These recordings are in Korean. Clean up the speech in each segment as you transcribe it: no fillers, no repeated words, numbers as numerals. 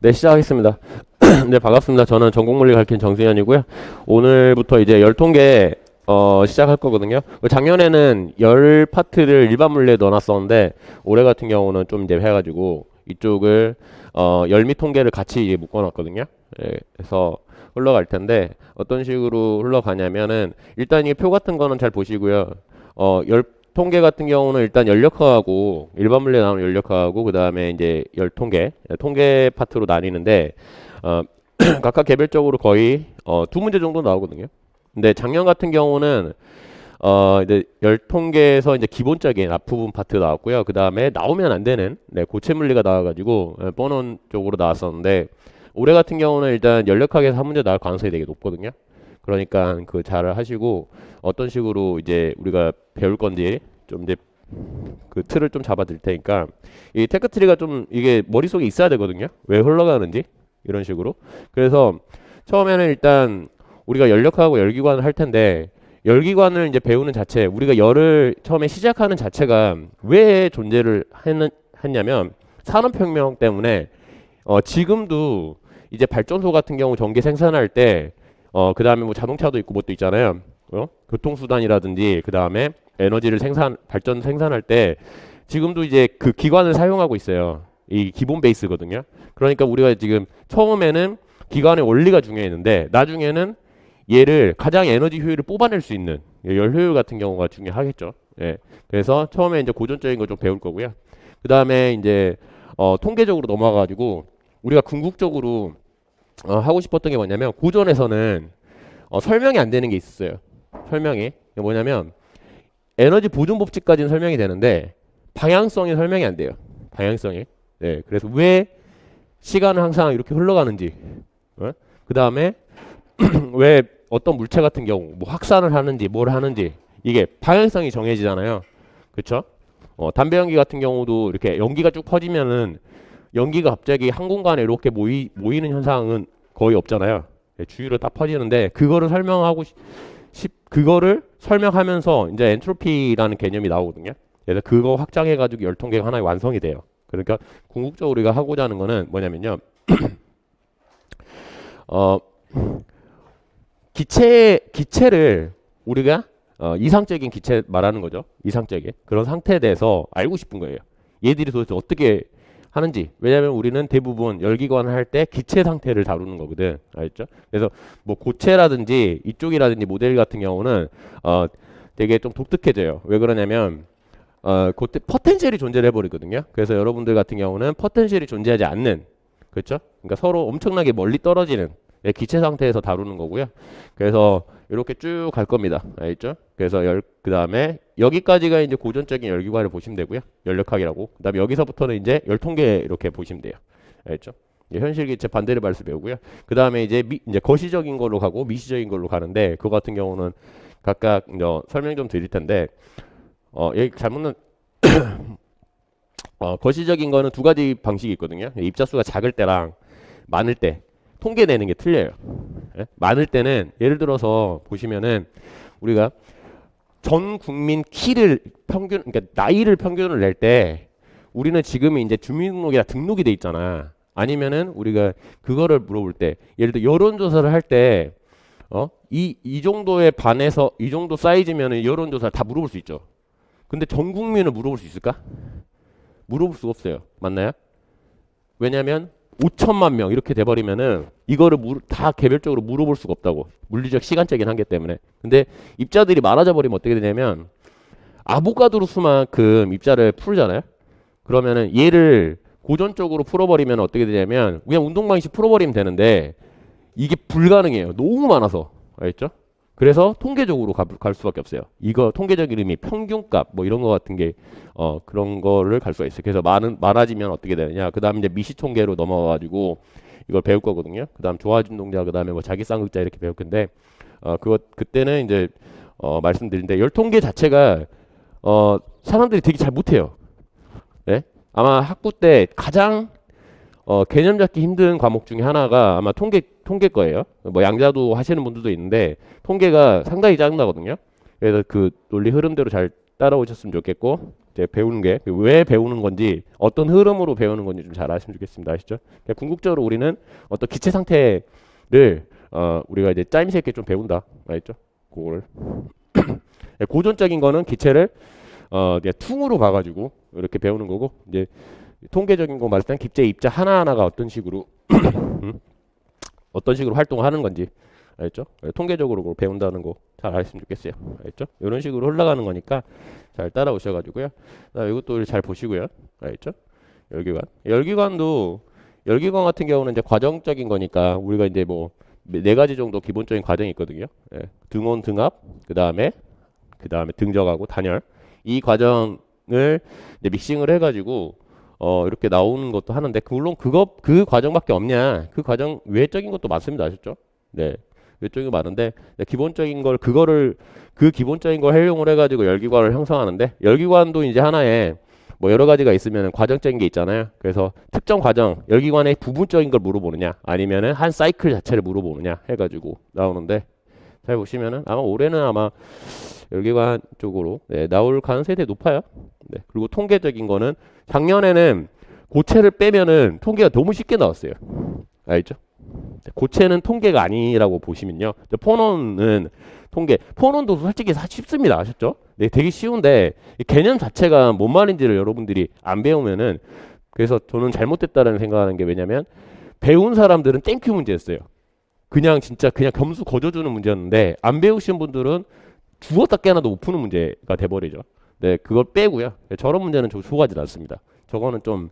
네, 시작하겠습니다. 네, 반갑습니다. 저는 전공물리 가르친 정승현이고요. 오늘부터 이제 열통계 시작할 거거든요. 작년에는 열 파트를 일반 물리에 넣어놨었는데 올해 같은 경우는 좀 이제 해가지고 이쪽을 열미 통계를 같이 이제 묶어놨거든요. 예, 그래서 흘러갈 텐데 어떤 식으로 흘러가냐면은 일단 이 표 같은 거는 잘 보시고요. 열 통계 같은 경우는 일단 연력학하고 일반 물리에 나오는 연력학하고 그 다음에 이제 열 통계 파트로 나뉘는데 어, 각각 개별적으로 거의 두 문제 정도 나오거든요. 근데 작년 같은 경우는 이제 열 통계에서 이제 기본적인 앞부분 파트 나왔고요. 그 다음에 나오면 안 되는 고체 물리가 나와가지고 뻔원 쪽으로 나왔었는데 올해 같은 경우는 일단 연력학에서 한 문제 나올 가능성이 되게 높거든요. 그러니까 그 잘 하시고 어떤 식으로 이제 우리가 배울 건지 좀 이제 그 틀을 좀 잡아 드릴 테니까 이 테크트리가 좀 이게 머릿속에 있어야 되거든요. 왜 흘러가는지 이런 식으로. 그래서 처음에는 일단 우리가 연력하고 열기관을 할 텐데 열기관을 이제 배우는 자체 우리가 열을 처음에 시작하는 자체가 왜 존재를 했냐면 산업혁명 때문에 지금도 이제 발전소 같은 경우 전기 생산할 때 그 다음에 뭐 자동차도 있고 뭣도 있잖아요. 교통수단이라든지 그 다음에 에너지를 발전 생산할 때 지금도 이제 그 기관을 사용하고 있어요. 이 기본 베이스거든요. 그러니까 우리가 지금 처음에는 기관의 원리가 중요했는데 나중에는 얘를 가장 에너지 효율을 뽑아낼 수 있는 열 효율 같은 경우가 중요하겠죠. 예. 그래서 처음에 이제 고전적인 거 좀 배울 거고요. 그 다음에 이제 통계적으로 넘어가가지고 우리가 궁극적으로 하고 싶었던 게 뭐냐면 고전에서는 설명이 안 되는 게 있었어요. 설명이 뭐냐면 에너지 보존 법칙까지는 설명이 되는데 방향성이 설명이 안 돼요. 방향성이. 네, 그래서 왜 시간은 항상 이렇게 흘러가는지, 그 다음에 왜 어떤 물체 같은 경우 뭐 확산을 하는지 뭘 하는지 이게 방향성이 정해지잖아요. 그렇죠? 담배 연기 같은 경우도 이렇게 연기가 쭉 퍼지면은 연기가 갑자기 한 공간에 이렇게 모이는 현상은 거의 없잖아요. 네, 주위로 딱 퍼지는데 그거를 설명하면서 이제 엔트로피라는 개념이 나오거든요. 그래서 그거 확장해가지고 열통계가 하나의 완성이 돼요. 그러니까 궁극적으로 우리가 하고자 하는 거는 뭐냐면요. 어, 기체를 우리가 이상적인 기체 말하는 거죠. 이상적인 그런 상태에 대해서 알고 싶은 거예요. 얘들이 도대체 어떻게 하는지. 왜냐하면 우리는 대부분 열기관을 할 때 기체 상태를 다루는 거거든. 알겠죠? 그래서 뭐 고체라든지 이쪽이라든지 모델 같은 경우는 되게 좀 독특해져요. 왜 그러냐면 그때 포텐셜이 존재를 해버리거든요. 그래서 여러분들 같은 경우는 포텐셜이 존재하지 않는, 그렇죠? 그러니까 서로 엄청나게 멀리 떨어지는 기체 상태에서 다루는 거고요. 그래서 이렇게 쭉 갈 겁니다. 알겠죠? 그래서 그 다음에 여기까지가 이제 고전적인 열기관을 보시면 되고요. 연력학이라고. 그 다음에 여기서부터는 이제 열통계 이렇게 보시면 돼요. 알겠죠? 현실 기체 반대를 발수 배우고요. 그 다음에 이제 거시적인 걸로 가고 미시적인 걸로 가는데 그거 같은 경우는 각각 설명 좀 드릴 텐데 여기 잘못은 거시적인 거는 두 가지 방식이 있거든요. 입자수가 작을 때랑 많을 때 통계 내는 게 틀려요. 예? 많을 때는 예를 들어서 보시면은 우리가 전 국민 키를 그러니까 나이를 평균을 낼 때 우리는 지금 이제 주민등록이나 등록이 돼 있잖아. 아니면은 우리가 그거를 물어볼 때 예를 들어 여론조사를 할 때 이 정도에 반해서 이 정도 사이즈면은 여론조사를 다 물어볼 수 있죠. 근데 전 국민을 물어볼 수 있을까? 물어볼 수가 없어요. 맞나요? 왜냐면 5천만 명 이렇게 돼버리면은 이거를 다 개별적으로 물어볼 수가 없다고. 물리적 시간적인 한계 때문에. 근데 입자들이 많아져 버리면 어떻게 되냐면 아보가드로 수만큼 입자를 풀잖아요. 그러면은 얘를 고전적으로 풀어버리면 어떻게 되냐면 그냥 운동방식 풀어버리면 되는데 이게 불가능해요. 너무 많아서. 알겠죠? 그래서 통계적으로 갈 수밖에 없어요. 이거 통계적인 의미 평균값 뭐 이런 거 같은 게 그런 거를 갈 수가 있어요. 그래서 많아지면 어떻게 되느냐. 그 다음에 이제 미시 통계로 넘어가가지고 이걸 배울 거거든요. 그 다음 조화진 동자, 그 다음에 뭐 자기쌍극자 이렇게 배울 건데 그때는 이제 말씀드린데 열 통계 자체가 사람들이 되게 잘 못해요. 네? 아마 학부 때 가장 개념 잡기 힘든 과목 중에 하나가 아마 통계 거예요. 뭐 양자도 하시는 분들도 있는데 통계가 상당히 짜증나거든요. 그래서 그 논리 흐름대로 잘 따라오셨으면 좋겠고 이제 배우는 게 왜 배우는 건지 어떤 흐름으로 배우는 건지 좀 잘 아시면 좋겠습니다. 아시죠? 그러니까 궁극적으로 우리는 어떤 기체 상태를 우리가 이제 짜임새 있게 좀 배운다. 알겠죠? 그거를 고전적인 거는 기체를 이제 퉁으로 봐가지고 이렇게 배우는 거고 이제 통계적인 거 말할 때는 기체 입자 하나하나가 어떤 식으로 어떤 식으로 활동하는 건지 알겠죠? 통계적으로 그걸 배운다는 거 잘 알았으면 좋겠어요. 알겠죠? 이런 식으로 흘러가는 거니까 잘 따라오셔가지고요. 이것도 잘 보시고요. 알겠죠? 열기관. 열기관 같은 경우는 이제 과정적인 거니까 우리가 이제 뭐 네 가지 정도 기본적인 과정이 있거든요. 예. 등온, 등압, 그 다음에 등적하고 단열. 이 과정을 이제 믹싱을 해가지고 이렇게 나오는 것도 하는데 물론 그 과정밖에 없냐? 그 과정 외적인 것도 많습니다. 아셨죠? 네. 외적인 거 많은데 기본적인 걸 그 기본적인 걸 활용을 해가지고 열기관을 형성하는데 열기관도 이제 하나의 뭐 여러 가지가 있으면 과정적인 게 있잖아요. 그래서 특정 과정 열기관의 부분적인 걸 물어보느냐 아니면은 한 사이클 자체를 물어보느냐 해가지고 나오는데 잘 보시면은 아마 올해는 아마 열기관 쪽으로 나올 가능성이 되게 높아요. 네. 그리고 통계적인 거는 작년에는 고체를 빼면은 통계가 너무 쉽게 나왔어요. 알죠? 고체는 통계가 아니라고 보시면요. 포논은 포논도 솔직히 쉽습니다. 아셨죠? 네, 되게 쉬운데 개념 자체가 뭔 말인지를 여러분들이 안 배우면은 그래서 저는 잘못됐다는 생각하는 게 왜냐면 배운 사람들은 땡큐 문제였어요. 진짜 그냥 점수 거저주는 문제였는데 안 배우신 분들은 죽었다 깨어나도 못 푸는 문제가 돼버리죠. 네, 그걸 빼고요. 저런 문제는 좀 좋아하지 않습니다. 저거는 좀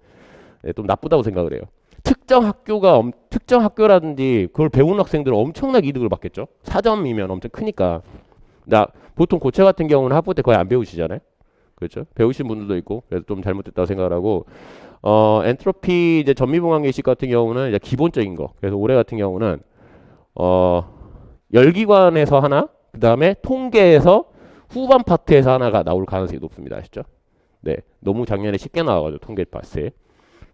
나쁘다고 생각을 해요. 특정 학교라든지 그걸 배우는 학생들은 엄청나게 이득을 받겠죠. 4점이면 엄청 크니까. 보통 고체 같은 경우는 학부 때 거의 안 배우시잖아요. 그렇죠? 배우신 분들도 있고 그래서 좀 잘못됐다고 생각을 하고 엔트로피 이제 전미분광계식 같은 경우는 이제 기본적인 거. 그래서 올해 같은 경우는 열기관에서 하나, 그 다음에 통계에서 후반 파트에서 하나가 나올 가능성이 높습니다. 아시죠? 네, 너무 작년에 쉽게 나와가지고 통계 파트에.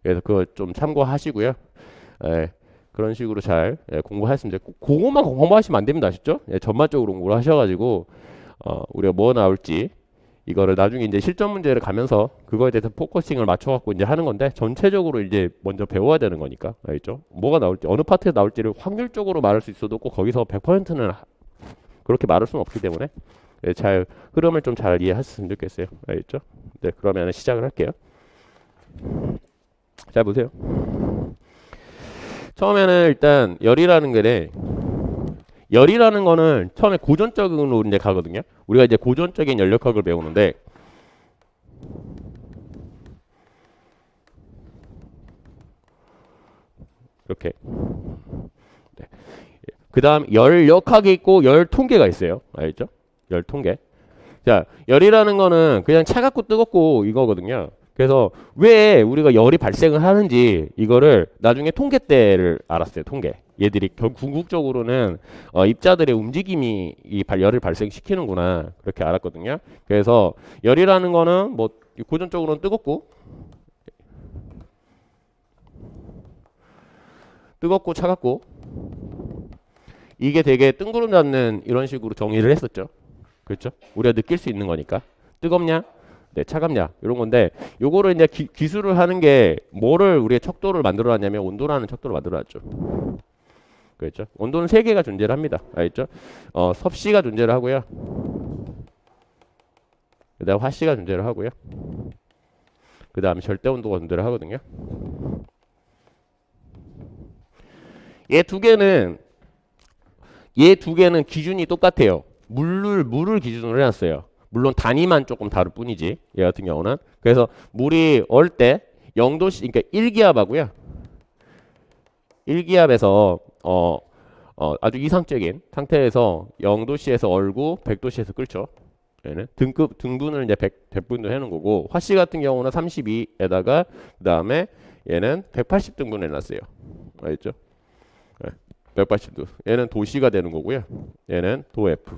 그래서 그거 좀 참고하시고요. 그런 식으로 잘 공부하셨으면 돼요. 그것만 공부하시면 안 됩니다. 아시죠? 전반적으로 공부를 하셔가지고 우리가 뭐 나올지 이거를 나중에 이제 실전 문제를 가면서 그거에 대해서 포커싱을 맞춰갖고 이제 하는 건데 전체적으로 이제 먼저 배워야 되는 거니까 알겠죠? 뭐가 나올지 어느 파트에 나올지를 확률적으로 말할 수 있어도 꼭 거기서 100%는 그렇게 말할 수는 없기 때문에 잘 흐름을 좀 잘 이해하셨으면 좋겠어요. 알겠죠? 네, 그러면 시작을 할게요. 잘 보세요. 처음에는 일단 열이라는 거는 처음에 고전적으로 이제 가거든요. 우리가 이제 고전적인 연력학을 배우는데 이렇게 네. 그다음 열역학이 있고 열통계가 있어요. 알죠? 열통계. 자, 열이라는 거는 그냥 차갑고 뜨겁고 이거거든요. 그래서 왜 우리가 열이 발생을 하는지 이거를 나중에 통계 때를 알았어요. 통계. 얘들이 궁극적으로는 입자들의 움직임이 열을 발생시키는구나 그렇게 알았거든요. 그래서 열이라는 거는 뭐 고전적으로는 뜨겁고 차갑고 이게 되게 뜬구름 잡는 이런 식으로 정의를 했었죠. 그렇죠? 우리가 느낄 수 있는 거니까 뜨겁냐? 네, 차갑냐 이런 건데 요거를 이제 기술을 하는 게 뭐를 우리의 척도를 만들어놨냐면 온도라는 척도를 만들어놨죠. 그렇죠? 온도는 세 개가 존재를 합니다. 알겠죠? 섭씨가 존재를 하고요. 그다음 화씨가 존재를 하고요. 그다음에 절대 온도가 존재를 하거든요. 얘 두 개는 기준이 똑같아요. 물을 기준으로 해놨어요. 물론 단위만 조금 다를 뿐이지. 얘 같은 경우는. 그래서 물이 얼 때 0도씨, 그러니까 1기압하고요. 1기압에서 아주 이상적인 상태에서 0도씨에서 얼고 100도씨에서 끓죠. 얘는 등분을 이제 100분도 해놓은 거고 화씨 같은 경우는 32에다가 그 다음에 얘는 180등분 해놨어요. 알겠죠? 180도. 얘는 도씨가 되는 거고요. 얘는 도F.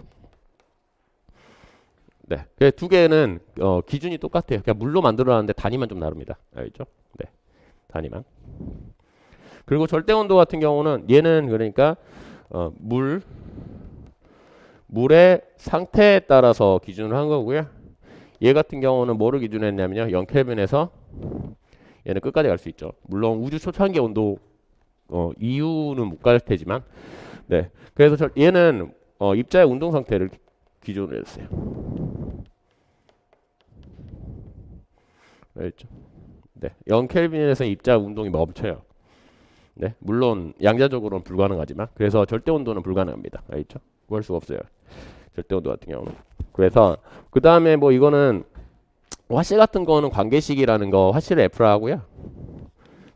네, 두 개는 기준이 똑같아요. 그냥 물로 만들어놨는데 단위만 좀 다릅니다. 알겠죠? 네, 단위만. 그리고 절대 온도 같은 경우는 얘는 그러니까 물의 상태에 따라서 기준을 한 거고요. 얘 같은 경우는 뭐를 기준으로 했냐면요. 0켈빈에서 얘는 끝까지 갈 수 있죠. 물론 우주 초창기 온도 이유는 못 갈 테지만 네. 그래서 얘는 입자의 운동 상태를 기준으로 했어요. 알죠? 네. 0켈빈에서 입자 운동이 멈춰요. 네. 물론 양자적으로는 불가능하지만 그래서 절대 온도는 불가능합니다. 알죠? 구할 수가 없어요. 절대 온도 같은 경우는. 그래서 그 다음에 뭐 이거는 화씨 같은 거는 관계식이라는 거 화씨를 F라 하고요.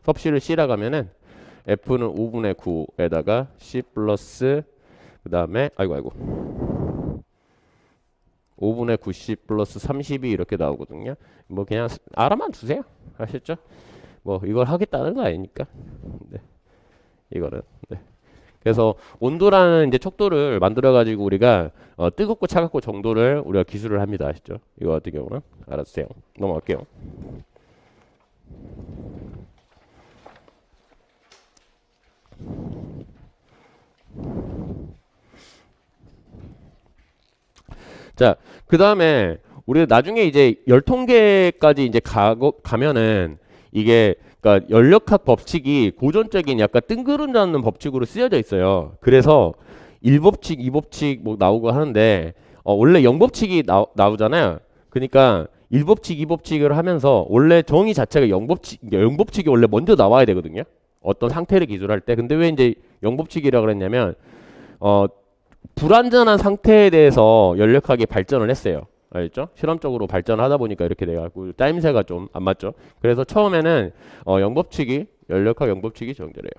섭씨를 C라 가면은 F는 5분의 9에다가 C 플러스 그 다음에 아이고 5분의 9C 플러스 32 이렇게 나오거든요. 뭐 그냥 알아만 두세요. 아셨죠? 뭐 이걸 하겠다는 거 아니니까. 네. 이거는. 네. 그래서 온도라는 이제 척도를 만들어 가지고 우리가 뜨겁고 차갑고 정도를 우리가 기술을 합니다. 아시죠? 이거 같은 경우는 알아주세요. 넘어갈게요. 자, 그 다음에 우리가 나중에 이제 열통계까지 이제 가면은 이게 그러니까 연력학 법칙이 고전적인 약간 뜬구름 잡는 법칙으로 쓰여져 있어요. 그래서 1법칙, 2법칙 뭐 나오고 하는데 원래 0법칙이 나오잖아요. 그러니까 1법칙, 2법칙을 하면서 원래 정의 자체가 0법칙이 원래 먼저 나와야 되거든요. 어떤 상태를 기술할 때. 근데 왜 이제 0법칙이라고 그랬냐면 불완전한 상태에 대해서 연력학이 발전을 했어요. 알겠죠? 실험적으로 발전하다 보니까 이렇게 돼가지고 짜임새가 좀 안 맞죠. 그래서 처음에는 영법칙이 연력학 영법칙이 정제래요.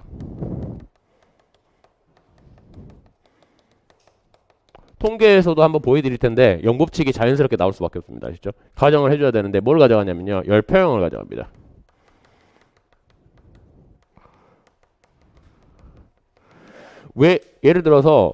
통계에서도 한번 보여드릴 텐데 영법칙이 자연스럽게 나올 수밖에 없습니다. 아시죠? 가정을 해줘야 되는데 뭘 가져가냐면요. 열표형을 가져갑니다. 왜 예를 들어서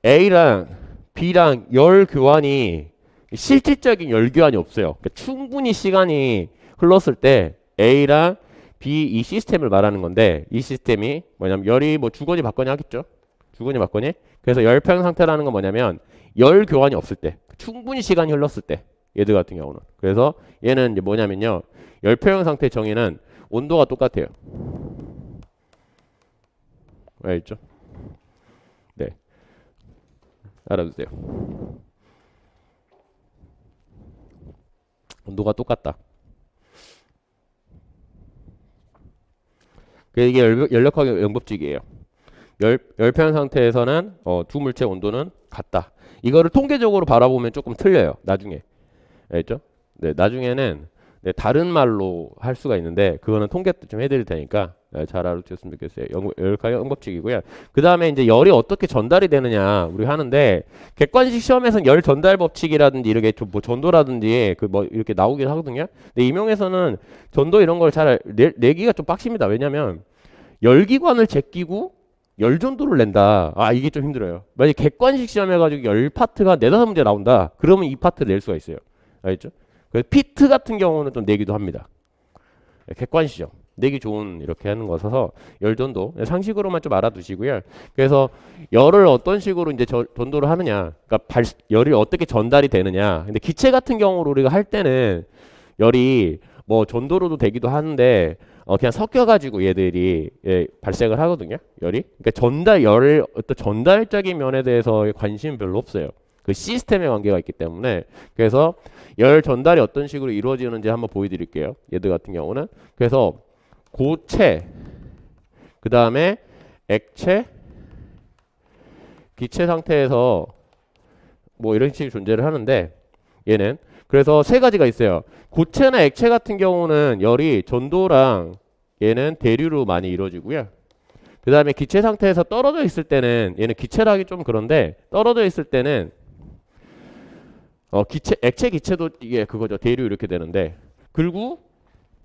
A랑 B랑 열 교환이 실질적인 열 교환이 없어요. 그러니까 충분히 시간이 흘렀을 때 A랑 B 이 시스템을 말하는 건데 이 시스템이 뭐냐면 열이 뭐 주거니 받거니 하겠죠. 주거니 받거니. 그래서 열평 상태라는 건 뭐냐면 열 교환이 없을 때 충분히 시간이 흘렀을 때 얘들 같은 경우는. 그래서 얘는 이제 뭐냐면요. 열평 상태 정의는 온도가 똑같아요. 알죠? 네. 알아두세요. 온도가 똑같다. 이게 연력학의 영법칙이에요. 열편 상태에서는 두 물체 온도는 같다. 이거를 통계적으로 바라보면 조금 틀려요. 나중에. 알죠? 네, 나중에는 네, 다른 말로 할 수가 있는데 그거는 통계 좀 해드릴 테니까 잘 알아두셨으면 좋겠어요. 열역학의 영법칙이고요. 그 다음에 이제 열이 어떻게 전달이 되느냐 우리 하는데 객관식 시험에서는 열 전달 법칙이라든지 이렇게 뭐 전도라든지 그 뭐 이렇게 나오긴 하거든요. 근데 임용에서는 전도 이런 걸 잘 내기가 좀 빡십니다. 왜냐면 열기관을 제끼고 열 전도를 낸다. 아 이게 좀 힘들어요. 만약 객관식 시험 해가지고 열 파트가 네다섯 문제 나온다. 그러면 이 파트를 낼 수가 있어요. 알겠죠? 그래서 피트 같은 경우는 좀 내기도 합니다. 객관식 시험. 내기 좋은 이렇게 하는 거라서 열전도 상식으로만 좀 알아두시고요. 그래서 열을 어떤 식으로 이제 전도를 하느냐, 그러니까 열이 어떻게 전달이 되느냐. 근데 기체 같은 경우로 우리가 할 때는 열이 뭐 전도로도 되기도 하는데 그냥 섞여가지고 얘들이 발생을 하거든요. 열이. 그러니까 열을 어떤 전달적인 면에 대해서 관심은 별로 없어요. 그 시스템의 관계가 있기 때문에. 그래서 열 전달이 어떤 식으로 이루어지는지 한번 보여드릴게요. 얘들 같은 경우는. 그래서 고체, 그 다음에 액체, 기체 상태에서 뭐 이런 식의 존재를 하는데 얘는 그래서 세 가지가 있어요. 고체나 액체 같은 경우는 열이 전도랑 얘는 대류로 많이 이루어지고요. 그 다음에 기체 상태에서 떨어져 있을 때는 얘는 기체라기 좀 그런데 떨어져 있을 때는 액체 기체도 이게 그거죠. 대류 이렇게 되는데 그리고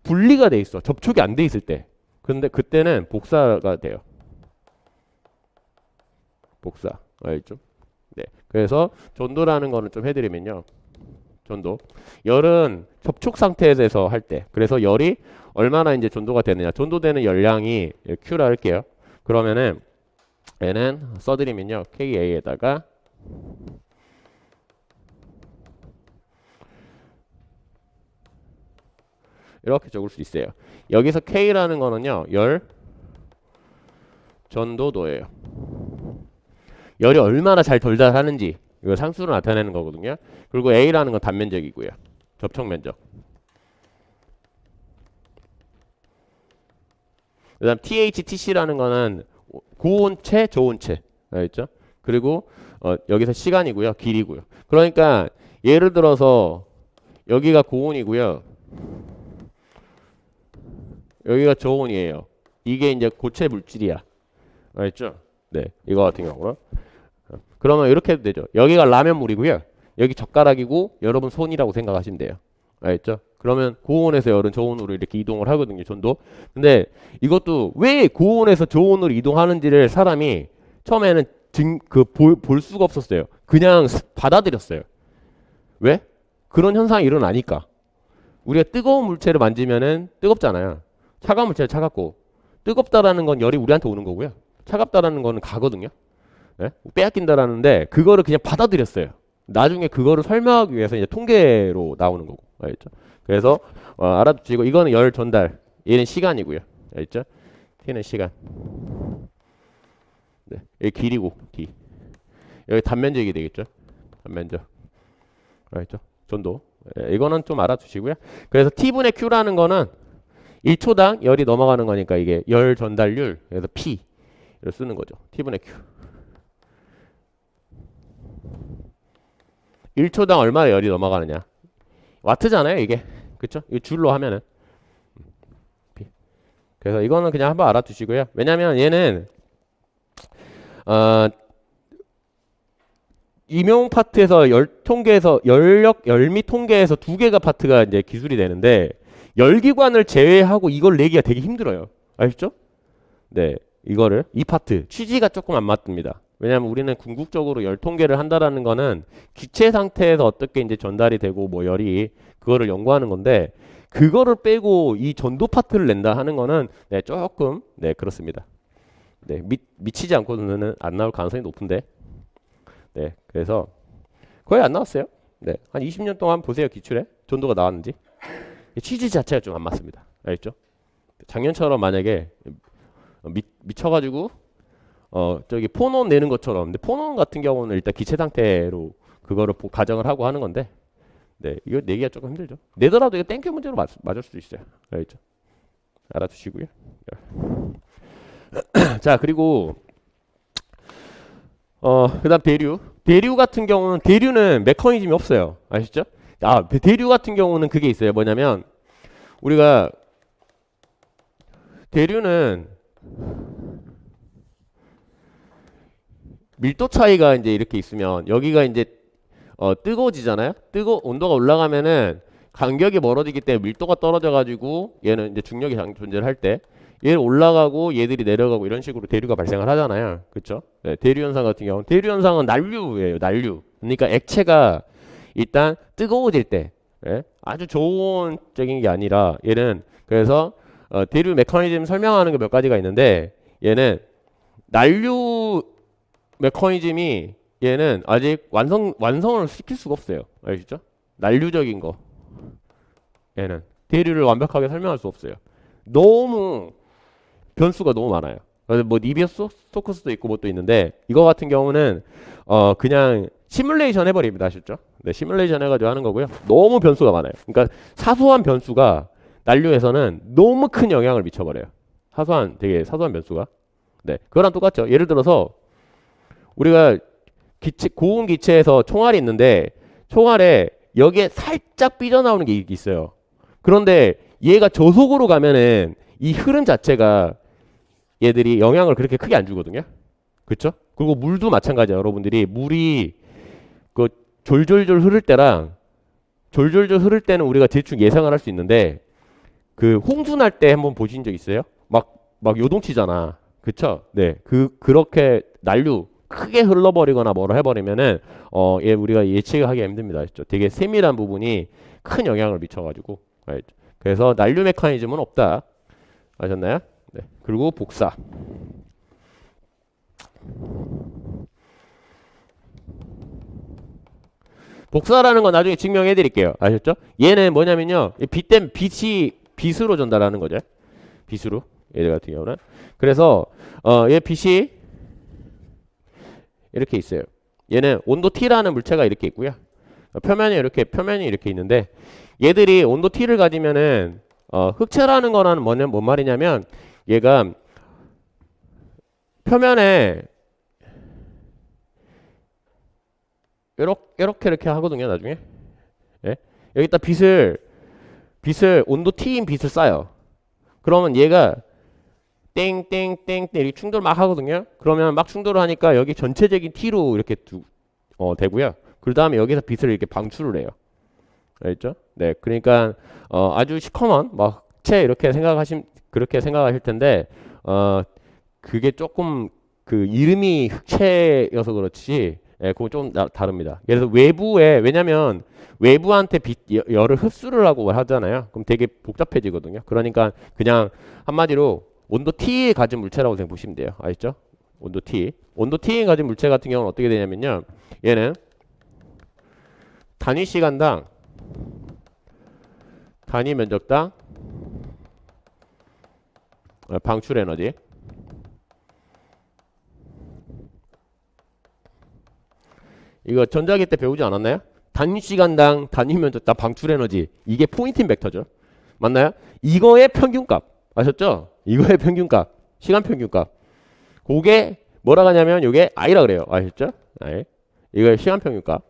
분리가 돼 있어. 접촉이 안 돼 있을 때. 근데 그때는 복사가 돼요. 복사. 알죠? 네. 그래서 전도라는 거는 좀 해드리면요. 전도. 열은 접촉 상태에서 할 때. 그래서 열이 얼마나 이제 전도가 되느냐. 전도되는 열량이 Q라 할게요. 그러면은 얘는 써드리면요. KA에다가 이렇게 적을 수 있어요. 여기서 K라는 거는요, 열 전도도예요. 열이 얼마나 잘 돌달하는지 이거 상수로 나타내는 거거든요. 그리고 A라는 건 단면적이고요. 접촉 면적. 그다음 THTC라는 거는 고온체, 저온체. 알겠죠? 그리고 여기서 시간이고요. 길이고요. 그러니까 예를 들어서 여기가 고온이고요. 여기가 저온이에요. 이게 이제 고체 물질이야. 알겠죠? 네. 이거 같은 경우는. 그러면 이렇게 해도 되죠. 여기가 라면물이고요. 여기 젓가락이고 여러분 손이라고 생각하시면 돼요. 알겠죠? 그러면 고온에서 열은 저온으로 이렇게 이동을 하거든요. 전도. 근데 이것도 왜 고온에서 저온으로 이동하는지를 사람이 처음에는 볼 수가 없었어요. 그냥 받아들였어요. 왜? 그런 현상이 일어나니까. 우리가 뜨거운 물체를 만지면은 뜨겁잖아요. 차가운 물체는 차갑고, 뜨겁다라는 건 열이 우리한테 오는 거고요. 차갑다라는 거는 가거든요. 네? 빼앗긴다라는데 그거를 그냥 받아들였어요. 나중에 그거를 설명하기 위해서 이제 통계로 나오는 거고. 알겠죠? 그래서 알아두시고 이거는 열 전달, 얘는 시간이고요. 알겠죠? T는 시간. 네, 여기 길이고 D. 여기 단면적이 되겠죠? 단면적. 알겠죠? 전도. 네, 이거는 좀 알아두시고요. 그래서 T분의 Q라는 거는 1초당 열이 넘어가는 거니까 이게 열 전달률. 그래서 P를 쓰는 거죠. T분의 Q. 1초당 얼마나 열이 넘어가느냐. 와트잖아요, 이게. 그쵸? 이거 줄로 하면은. 그래서 이거는 그냥 한번 알아두시고요. 왜냐면 얘는, 임용 파트에서 통계에서 열미 통계에서 두 개가 파트가 이제 기술이 되는데, 열기관을 제외하고 이걸 내기가 되게 힘들어요. 아시죠? 네. 이 파트. 취지가 조금 안 맞습니다. 왜냐하면 우리는 궁극적으로 열 통계를 한다라는 거는 기체 상태에서 어떻게 이제 전달이 되고 뭐 열이 그거를 연구하는 건데 그거를 빼고 이 전도 파트를 낸다 하는 거는 네, 조금 네, 그렇습니다. 네, 미치지 않고는 안 나올 가능성이 높은데. 네, 그래서 거의 안 나왔어요. 네, 한 20년 동안 보세요. 기출에 전도가 나왔는지. 취지 자체가 좀 안 맞습니다. 알겠죠? 작년처럼 만약에 미쳐가지고 저기 폰온 내는 것처럼. 근데 폰온 같은 경우는 일단 기체 상태로 그거를 가정을 하고 하는 건데, 네, 이거 내기가 조금 힘들죠. 내더라도 이거 땡큐 문제로 맞을 수도 있어요. 알겠죠? 알아두시고요. 자, 그리고 그다음 대류 같은 경우는 대류는 메커니즘이 없어요. 아시죠? 대류 같은 경우는 그게 있어요. 뭐냐면 우리가 대류는 밀도 차이가 이제 이렇게 있으면 여기가 이제 뜨거워지잖아요. 온도가 올라가면은 간격이 멀어지기 때문에 밀도가 떨어져 가지고 얘는 이제 중력이 존재를 할 때 얘를 올라가고 얘들이 내려가고 이런 식으로 대류가 발생을 하잖아요. 그렇죠? 네, 대류 현상 같은 경우는 대류 현상은 난류예요. 난류. 그러니까 액체가 일단 뜨거워질 때 예? 아주 저온적인 게 아니라 얘는 그래서 대류 메커니즘 설명하는 게 몇 가지가 있는데 얘는 난류 메커니즘이 얘는 아직 완성을 시킬 수가 없어요. 아시죠? 난류적인 거. 얘는 대류를 완벽하게 설명할 수 없어요. 너무 변수가 너무 많아요. 그래서 뭐 니비어스 스토크스도 있고 뭐 또 있는데 이거 같은 경우는 그냥 시뮬레이션 해버립니다. 아시죠? 네, 시뮬레이션 해가지고 하는 거고요. 너무 변수가 많아요. 그러니까 사소한 변수가 난류에서는 너무 큰 영향을 미쳐버려요. 되게 사소한 변수가. 네, 그거랑 똑같죠. 예를 들어서 우리가 고온 기체에서 총알이 있는데 총알에 여기에 살짝 삐져나오는 게 있어요. 그런데 얘가 저속으로 가면은 이 흐름 자체가 얘들이 영향을 그렇게 크게 안 주거든요. 그렇죠? 그리고 물도 마찬가지예요. 여러분들이 물이 그 졸졸졸 흐를 때랑 졸졸졸 흐를 때는 우리가 대충 예상을 할 수 있는데 그 홍수 날 때 한번 보신 적 있어요? 막 요동치잖아. 그쵸? 네. 그렇게 난류 크게 흘러버리거나 뭐라 해버리면은 우리가 예측하기 힘듭니다. 아시죠? 되게 세밀한 부분이 큰 영향을 미쳐가지고. 알죠? 그래서 난류 메커니즘은 없다. 아셨나요? 네. 그리고 복사. 복사라는 건 나중에 증명해 드릴게요. 아셨죠? 얘는 뭐냐면요. 빛이 빛으로 전달하는 거죠. 빛으로. 얘들 같은 경우는. 그래서 얘 빛이 이렇게 있어요. 얘는 온도 T라는 물체가 이렇게 있고요. 표면이 이렇게 있는데 얘들이 온도 T를 가지면은 흑체라는 거는 뭔 말이냐면 얘가 표면에 이렇게 하거든요. 나중에 예? 여기다 빛을 온도 T인 빛을 쏴요. 그러면 얘가 땡땡땡땡 이렇게 충돌 막 하거든요. 그러면 막 충돌을 하니까 여기 전체적인 T로 이렇게 되고요. 그 다음에 여기서 빛을 이렇게 방출을 해요. 알겠죠? 네, 그러니까 아주 시커먼 막 흑체 그렇게 생각하실 텐데 그게 조금 그 이름이 흑체여서 그렇지, 예, 그건 좀 다릅니다. 그래서 왜냐면 외부한테 열을 흡수를 하고 하잖아요. 그럼 되게 복잡해지거든요. 그러니까 그냥 한마디로 온도 T에 가진 물체라고 생각 보시면 돼요. 아시죠? 온도 T에 가진 물체 같은 경우는 어떻게 되냐면요. 얘는 단위 시간당 단위 면적당 방출 에너지, 이거 전자기 때 배우지 않았나요? 단위 시간당 단위 면적당 방출 에너지, 이게 포인팅 벡터죠. 맞나요? 이거의 평균값 아셨죠? 이거의 평균값, 시간 평균값, 그게 뭐라 하냐면 이게 I라 그래요. 아셨죠? I. 이거의 시간 평균값.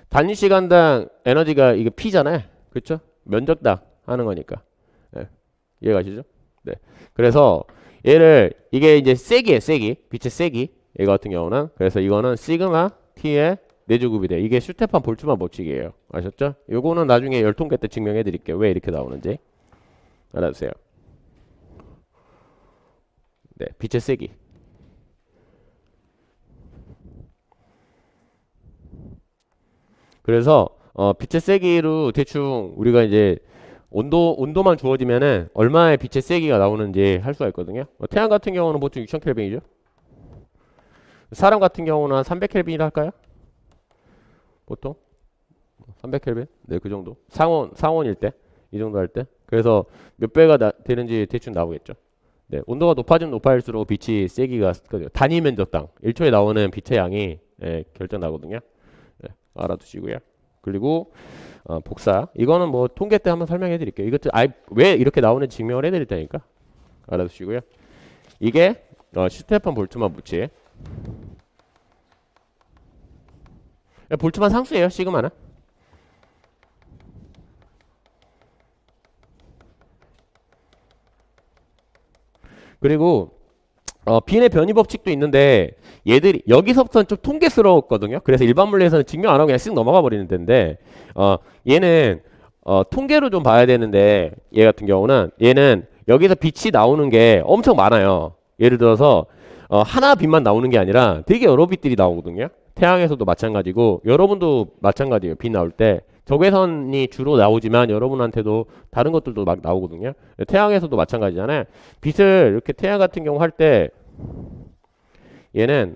단위 시간당 에너지가 이게 P잖아요. 그렇죠? 면적당 하는 거니까. 네. 이해가시죠? 네. 그래서 이게 이제 세기, 빛의 세기. 얘 같은 경우는, 그래서 이거는 시그마 T의 내주급이 돼. 이게 슈테판 볼츠만 법칙이에요. 아셨죠? 요거는 나중에 열통계 때 증명해 드릴게요. 왜 이렇게 나오는지. 알아두세요. 네, 빛의 세기. 그래서 빛의 세기로 대충 우리가 이제 온도만 주어지면은 얼마의 빛의 세기가 나오는지 할 수가 있거든요. 태양 같은 경우는 보통 6000켈빈이죠. 사람 같은 경우는 한 300켈빈이라 할까요? 보통 300켈빈? 네, 그 정도. 상온일 때, 이 정도 할 때. 그래서 몇 배가 되는지 대충 나오겠죠. 네, 온도가 높아지면 높아질수록 빛이 세기가 단위 면적당 1초에 나오는 빛의 양이, 예, 결정 나거든요. 네, 알아두시고요. 그리고 복사, 이거는 뭐 통계 때 한번 설명해 드릴게요. 이것도 왜 이렇게 나오는지 증명을 해 드릴 테니까 알아두시고요. 이게 슈테판 볼트만 법칙. 볼트만 상수예요. 시그마는. 그리고 빈의 변이 법칙도 있는데 얘들이 여기서부터는 좀 통계스러웠거든요. 그래서 일반 물리에서는 증명 안 하고 그냥 쓱 넘어가 버리는 데인데 얘는 통계로 좀 봐야 되는데, 얘 같은 경우는 얘는 여기서 빛이 나오는 게 엄청 많아요. 예를 들어서 하나 빛만 나오는 게 아니라 되게 여러 빛들이 나오거든요. 태양에서도 마찬가지고 여러분도 마찬가지예요. 빛 나올 때 적외선이 주로 나오지만 여러분한테도 다른 것들도 막 나오거든요. 태양에서도 마찬가지잖아요. 빛을 이렇게 태양 같은 경우 할 때 얘는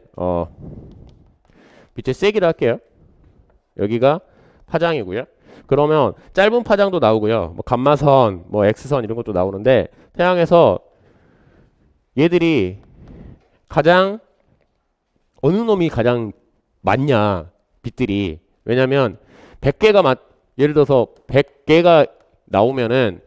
빛의 세기를 할게요. 여기가 파장이고요. 그러면 짧은 파장도 나오고요. 뭐 감마선, 뭐 X선 이런 것도 나오는데 태양에서 얘들이 가장 어느 놈이 가장 많냐, 빛들이. 왜냐면 100개가 예를 들어서 100개가 나오면은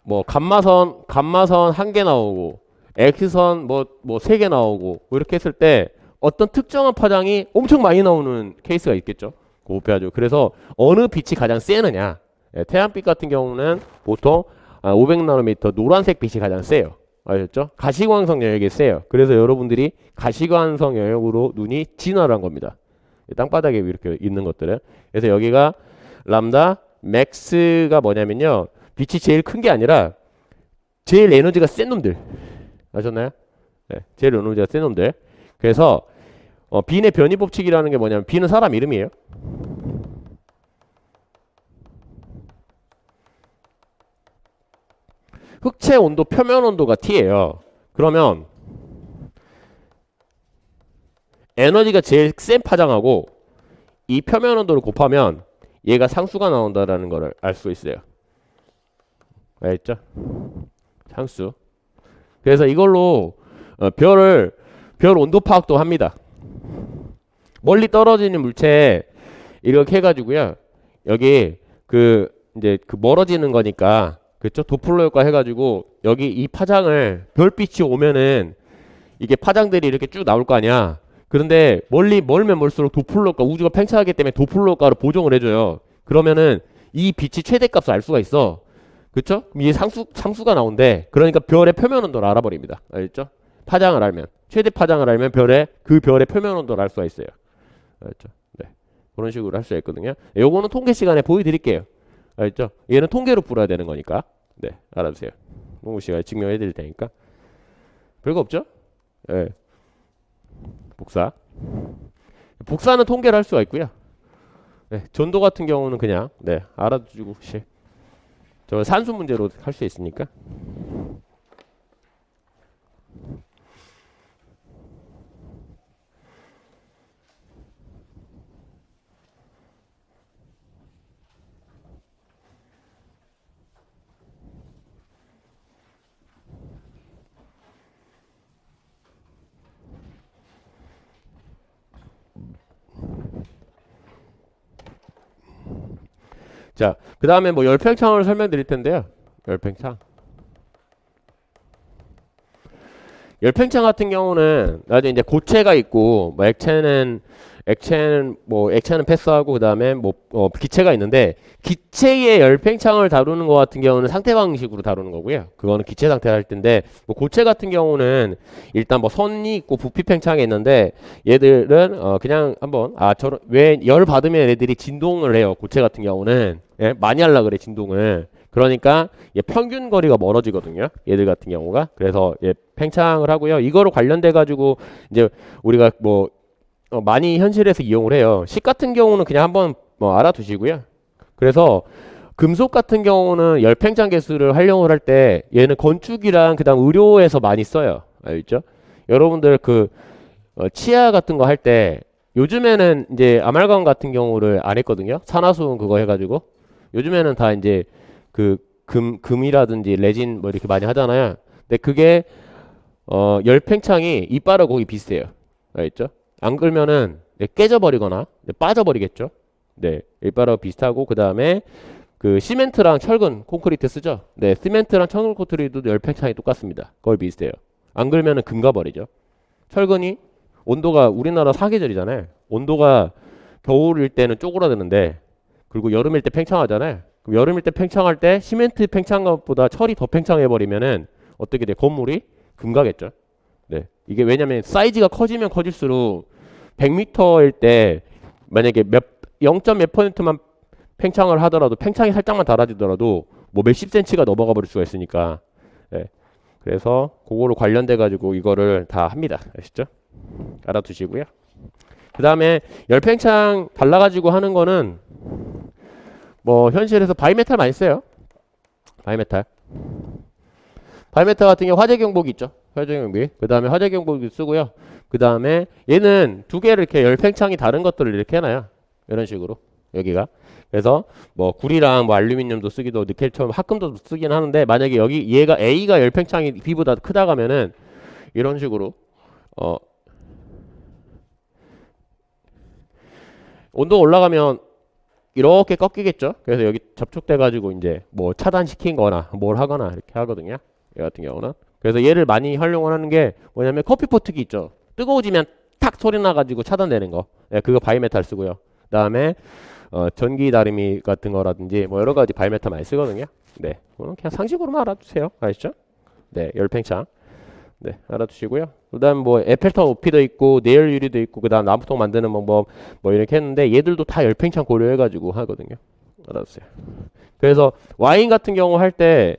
뭐 감마선 1개 나오고 X선 뭐 3개 나오고 뭐 이렇게 했을 때 어떤 특정한 파장이 엄청 많이 나오는 케이스가 있겠죠. 그거 빼야죠. 그래서 어느 빛이 가장 세느냐. 예, 태양빛 같은 경우는 보통 500나노미터 노란색 빛이 가장 세요. 아셨죠? 가시광선 영역이 세요. 그래서 여러분들이 가시광선 영역으로 눈이 진화를 한 겁니다. 땅바닥에 이렇게 있는 것들은. 그래서 여기가 람다 맥스가 뭐냐면요, 빛이 제일 큰 게 아니라 제일 에너지가 센 놈들. 아셨나요? 네, 제일 에너지가 센 놈들. 그래서 빈의 변이 법칙이라는 게 뭐냐면, 빈은 사람 이름이에요. 흑체 온도, 표면 온도가 T예요. 그러면 에너지가 제일 센 파장하고 이 표면 온도를 곱하면 얘가 상수가 나온다라는 걸 알 수 있어요. 알겠죠? 상수. 그래서 이걸로 별 온도 파악도 합니다. 멀리 떨어지는 물체에 이렇게 해가지고요. 여기 이제 멀어지는 거니까, 그렇죠? 도플러 효과 해가지고 여기 이 파장을 별빛이 오면은 이게 파장들이 이렇게 쭉 나올 거 아니야. 그런데 멀면 멀수록 도플러 효과, 우주가 팽창하기 때문에 도플러 효과를 보정을 해줘요. 그러면은 이 빛이 최대값을 알 수가 있어. 그쵸? 그럼 이게 상수가 나온대. 그러니까 별의 표면 온도를 알아버립니다. 알겠죠? 파장을 알면, 최대 파장을 알면 별의 표면 온도를 알 수가 있어요. 알겠죠? 네. 그런 식으로 할 수가 있거든요. 요거는 통계 시간에 보여드릴게요. 알겠죠? 얘는 통계로 풀어야 되는 거니까. 네. 알아두세요. 공부 시간에 증명해 드릴 테니까. 별거 없죠? 네. 복사는 통계를 할 수가 있고요. 네. 전도 같은 경우는 그냥, 네. 알아두고, 저 산수 문제로 할 수 있으니까. 자, 그 다음에 뭐 열팽창을 설명드릴 텐데요. 열팽창. 열팽창 같은 경우는 나중에 이제 고체가 있고, 뭐 액체는 패스하고, 그 다음에 기체가 있는데, 기체의 열팽창을 다루는 것 같은 경우는 상태 방식으로 다루는 거고요. 그거는 기체 상태를 할 텐데, 뭐 고체 같은 경우는 일단 뭐 선이 있고 부피 팽창이 있는데, 얘들은 그냥 한번 왜 열 받으면 애들이 진동을 해요. 고체 같은 경우는. 예? 많이 하려 그래, 진동을. 그러니까 평균 거리가 멀어지거든요. 얘들 같은 경우가. 그래서 팽창을 하고요. 이거로 관련돼 가지고 이제 우리가 많이 현실에서 이용을 해요. 식 같은 경우는 그냥 한번 알아두시고요. 그래서 금속 같은 경우는 열팽창 개수를 활용을 할 때 얘는 건축이랑 그다음 의료에서 많이 써요. 알죠? 여러분들 치아 같은 거 할 때 요즘에는 이제 아말감 같은 경우를 안 했거든요. 산화수은 그거 해가지고 요즘에는 다 이제 금이라든지 레진 이렇게 많이 하잖아요. 근데 그게 열팽창이 이빨하고 거의 비슷해요. 알겠죠? 안 그러면은 깨져버리거나 빠져버리겠죠. 네, 이빨하고 비슷하고 그 다음에 시멘트랑 철근 콘크리트 쓰죠. 네, 시멘트랑 철근 콘크리트도 열팽창이 똑같습니다. 거의 비슷해요. 안 그러면은 금가버리죠. 철근이 온도가 우리나라 사계절이잖아요. 온도가 겨울일 때는 쪼그라드는데 그리고 여름일 때 팽창하잖아요. 그럼 여름일 때 팽창할 때 시멘트 팽창한 것보다 철이 더 팽창해버리면은 어떻게 돼? 건물이 금가겠죠. 네. 이게 왜냐면 사이즈가 커지면 커질수록 100m일 때 만약에 0.몇 %만 팽창을 하더라도 팽창이 살짝만 달아지더라도 뭐 몇십 센치가 넘어가 버릴 수가 있으니까. 네. 그래서 그거로 관련돼 가지고 이거를 다 합니다. 아시죠? 알아두시고요. 그 다음에 열팽창 달라가지고 하는 거는 현실에서 바이메탈 많이 써요. 바이메탈 같은 경우 화재 경보기 있죠. 화재 경보기. 그 다음에 화재 경보기 쓰고요. 그 다음에 얘는 두 개를 이렇게 열팽창이 다른 것들을 이렇게 해놔요. 이런 식으로 여기가. 그래서 구리랑 알루미늄도 쓰기도 니켈처럼 합금도 쓰긴 하는데 만약에 얘가 A가 열팽창이 B보다 크다 가면은 이런 식으로 온도가 올라가면 이렇게 꺾이겠죠. 그래서 여기 접촉돼 가지고 이제 차단시킨 거나 뭘 하거나 이렇게 하거든요. 얘 같은 경우는. 그래서 얘를 많이 활용을 하는 게 뭐냐면 커피포트기 있죠. 뜨거워지면 탁 소리 나 가지고 차단되는 거. 네, 그거 바이메탈 쓰고요. 그다음에 전기 다리미 같은 거라든지 여러 가지 바이메탈 많이 쓰거든요. 네. 그냥 상식으로만 알아두세요. 아시죠? 네, 열팽창. 네, 알아두시고요. 그다음 에펠탑 오피도 있고 내열 유리도 있고 그다음 나무통 만드는 방법 이렇게 했는데 얘들도 다 열팽창 고려해가지고 하거든요. 알아두세요. 그래서 와인 같은 경우 할 때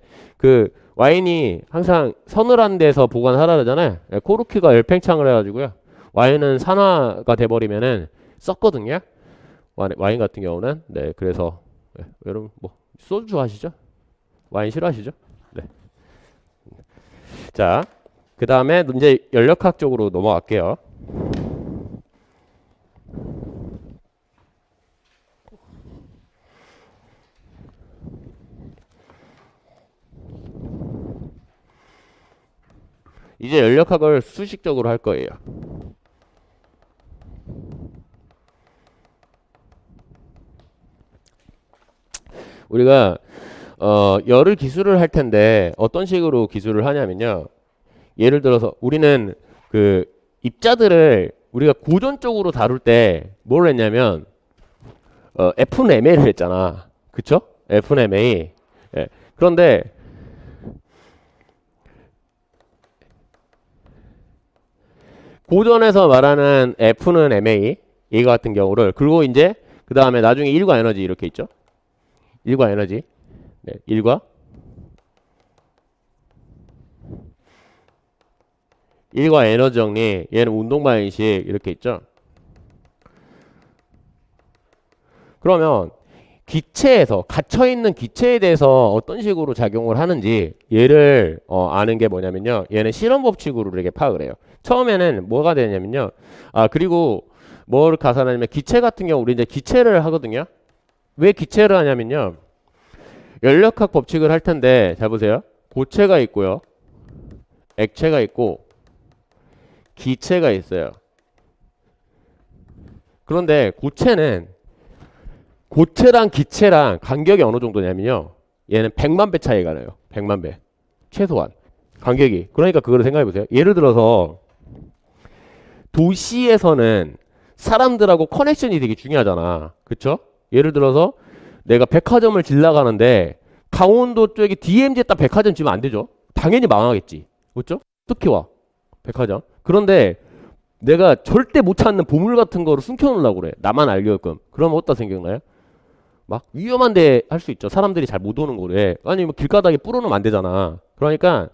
와인이 항상 서늘한 데서 보관하라 그러잖아요. 코르크가 열팽창을 해가지고요. 와인은 산화가 돼버리면은 썩거든요. 와인 같은 경우는 네, 그래서 여러분 소주 하시죠? 와인 싫어하시죠? 네. 자. 그 다음에 이제 연력학 쪽으로 넘어갈게요. 이제 연력학을 수식적으로 할 거예요. 우리가 열을 기술을 할 텐데 어떤 식으로 기술을 하냐면요. 예를 들어서 우리는 그 입자들을 우리가 고전적으로 다룰 때 뭘 했냐면 F는 MA를 했잖아. 그쵸? F는 MA. 예. 그런데 고전에서 말하는 F는 MA 이거 같은 경우를 그리고 이제 그 다음에 나중에 1과 에너지 이렇게 있죠. 1과 에너지. 네, 1과 에너지 정리 얘는 운동 방식 이렇게 있죠. 그러면 기체에서 갇혀있는 기체에 대해서 어떤 식으로 작용을 하는지 얘를 아는 게 뭐냐면요. 얘는 실험 법칙으로 이렇게 파악을 해요. 처음에는 뭐가 되냐면요. 그리고 뭘 가산하냐면 기체 같은 경우 우리 이제 기체를 하거든요. 왜 기체를 하냐면요. 연력학 법칙을 할 텐데 잘 보세요. 고체가 있고요. 액체가 있고 기체가 있어요. 그런데 고체랑 기체랑 간격이 어느 정도냐면요. 얘는 100만 배 차이가 나요. 100만 배. 최소한. 간격이. 그러니까 그거를 생각해 보세요. 예를 들어서 도시에서는 사람들하고 커넥션이 되게 중요하잖아. 그쵸? 예를 들어서 내가 백화점을 지나가는데 강원도 쪽에 DMZ에다 백화점 지면 안 되죠. 당연히 망하겠지. 그렇죠? 어떻게 와? 백화점. 그런데 내가 절대 못 찾는 보물 같은 거를 숨겨놓으려고 그래. 나만 알게끔. 그러면 어디다 생각나요? 막 위험한데 할 수 있죠. 사람들이 잘 못 오는 거래. 아니 뭐 길가닥에 뿌려놓으면 안 되잖아. 그러니까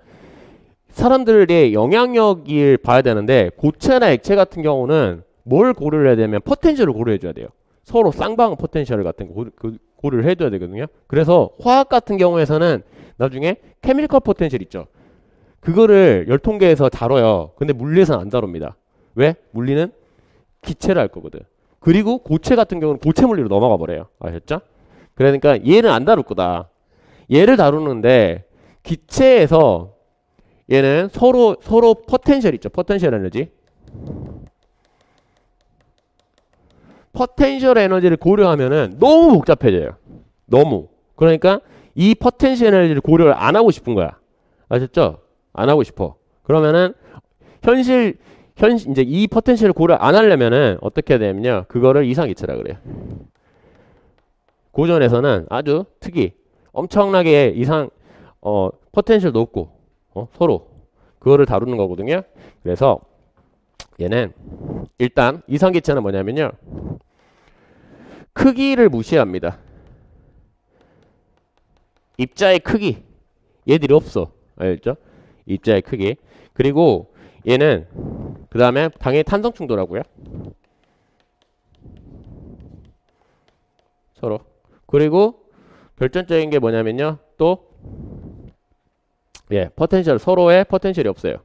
사람들의 영향력을 봐야 되는데 고체나 액체 같은 경우는 뭘 고려를 해야 되면 포텐셜을 고려해 줘야 돼요. 서로 쌍방 포텐셜 같은 거 고려를 해줘야 되거든요. 그래서 화학 같은 경우에서는 나중에 케미컬 포텐셜 있죠. 그거를 열통계에서 다뤄요. 근데 물리에서는 안 다룹니다. 왜? 물리는 기체를 할 거거든. 그리고 고체 같은 경우는 고체 물리로 넘어가 버려요. 아셨죠? 그러니까 얘는 안 다룰 거다. 얘를 다루는데 기체에서 얘는 서로 포텐셜 있죠. 포텐셜 에너지. 포텐셜 에너지를 고려하면은 너무 복잡해져요. 너무. 그러니까 이 포텐셜 에너지를 고려를 안 하고 싶은 거야. 아셨죠? 안 하고 싶어. 그러면은 이제 이 포텐셜을 고려 안 하려면은 어떻게 해야 되냐면요. 그거를 이상기체라 그래요. 고전에서는 아주 엄청나게 포텐셜 높고 서로 그거를 다루는 거거든요. 그래서 얘는 일단 이상기체는 뭐냐면요. 크기를 무시합니다. 입자의 크기. 얘들이 없어. 알죠? 입자의 크기. 그리고 얘는 그 다음에 당연히 탄성 충돌하고요. 서로. 그리고 결정적인 게 뭐냐면요. 또 포텐셜 서로의 포텐셜이 없어요.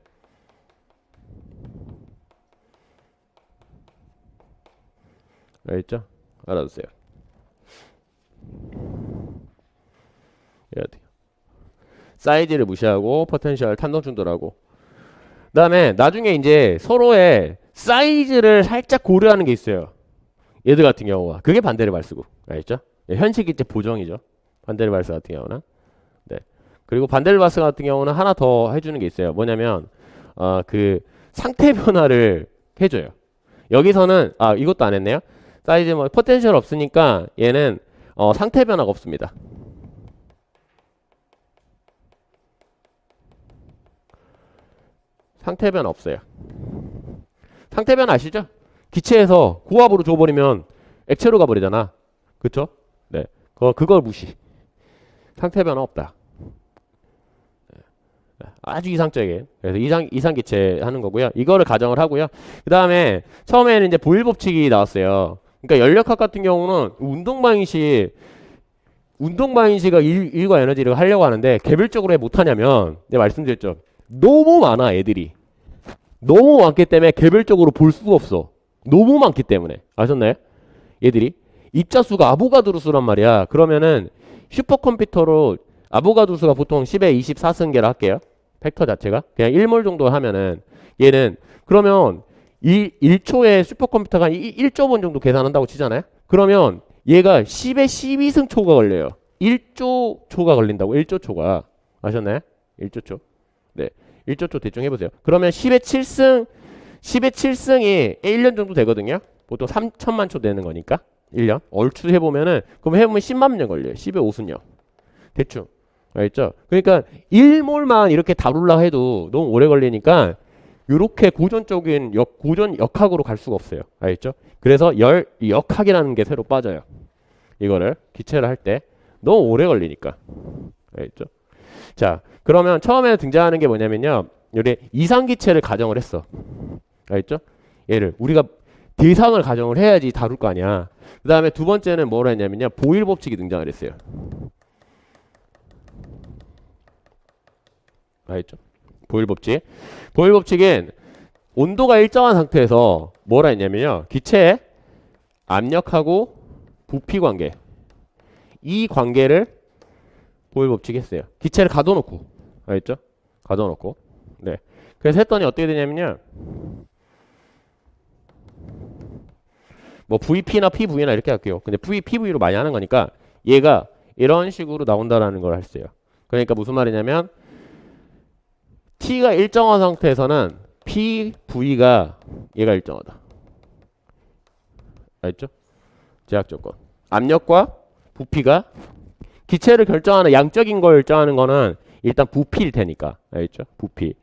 알겠죠? 알아두세요. 사이즈를 무시하고 포텐셜 탄성 충돌하고 그 다음에 나중에 이제 서로의 사이즈를 살짝 고려하는 게 있어요. 얘들 같은 경우가 그게 반대를 말쓰고 알겠죠? 현식일제 보정이죠. 반대를 말쓰 같은 경우는 그리고 반대를 말쓰 같은 경우는 하나 더 해주는 게 있어요. 뭐냐면 그 상태 변화를 해줘요. 여기서는 이것도 안 했네요. 사이즈 포텐셜 없으니까 얘는 상태 변화가 없습니다. 상태 변화 없어요. 상태 변화 아시죠? 기체에서 고압으로 줘버리면 액체로 가버리잖아. 그쵸? 네. 그걸 무시. 상태 변화 없다. 아주 이상적인. 그래서 이상기체 하는 거고요. 이거를 가정을 하고요. 그 다음에 처음에는 이제 보일 법칙이 나왔어요. 그러니까 연력학 같은 경우는 운동 방식이 일과 에너지를 하려고 하는데 개별적으로 왜 못하냐면 내가 말씀드렸죠. 너무 많아 애들이. 너무 많기 때문에 개별적으로 볼 수가 없어. 너무 많기 때문에. 아셨나요? 얘들이. 입자수가 아보가드로 수란 말이야. 그러면은 슈퍼컴퓨터로 아보가드로 수가 보통 10에 24승계라 할게요. 팩터 자체가 그냥 1몰 정도 하면은 얘는 그러면 이 1초에 슈퍼컴퓨터가 1조 번 정도 계산한다고 치잖아요. 그러면 얘가 10의 12승 초가 걸려요. 1조 초가 걸린다고. 1조 초가. 아셨나요? 1조 초. 네. 1조 초 대충 해보세요. 그러면 10의 7승 10의 7승이 1년 정도 되거든요. 보통 3천만 초 되는 거니까 1년. 얼추 해보면은 그럼 해보면 10만 년 걸려요. 10의 5승요. 대충. 알겠죠? 그러니까 1몰만 이렇게 다룰라 해도 너무 오래 걸리니까 요렇게 고전적인 고전 역학으로 갈 수가 없어요. 알겠죠? 그래서 역학이라는 게 새로 빠져요. 이거를 기체를 할 때 너무 오래 걸리니까. 알겠죠? 자, 그러면 처음에 등장하는 게 뭐냐면요. 요래 이상기체를 가정을 했어. 알겠죠? 얘를 우리가 대상을 가정을 해야지 다룰 거 아니야. 그 다음에 두 번째는 뭐라 했냐면요. 보일 법칙이 등장을 했어요. 알겠죠? 보일 법칙. 보일 법칙은 온도가 일정한 상태에서 뭐라 했냐면요. 기체의 압력하고 부피 관계. 이 관계를 보일 법칙 했어요. 기체를 가둬놓고. 알겠죠? 가둬놓고. 네. 그래서 했더니 어떻게 되냐면요. 뭐 VP나 PV나 이렇게 할게요. 근데 PV로 많이 하는 거니까 얘가 이런 식으로 나온다라는 걸 했어요. 그러니까 무슨 말이냐면 T가 일정한 상태에서는 PV가 얘가 일정하다. 알겠죠? 제약 조건. 압력과 부피가 기체를 결정하는 양적인 걸 결정하는 거는 일단 부피일 테니까. 알겠죠? 부피.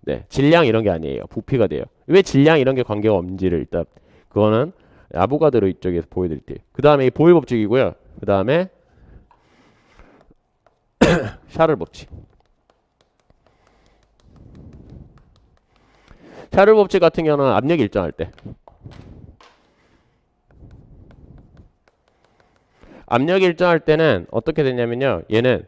네. 질량 이런 게 아니에요. 부피가 돼요. 왜 질량 이런 게 관계가 없는지를 일단 그거는 아보가드로 이쪽에서 보여드릴게요. 그 다음에 이 보일 법칙이고요. 그 다음에 샤를 법칙. 샤를 법칙 같은 경우는 압력이 일정할 때. 압력이 일정할 때는 어떻게 되냐면요. 얘는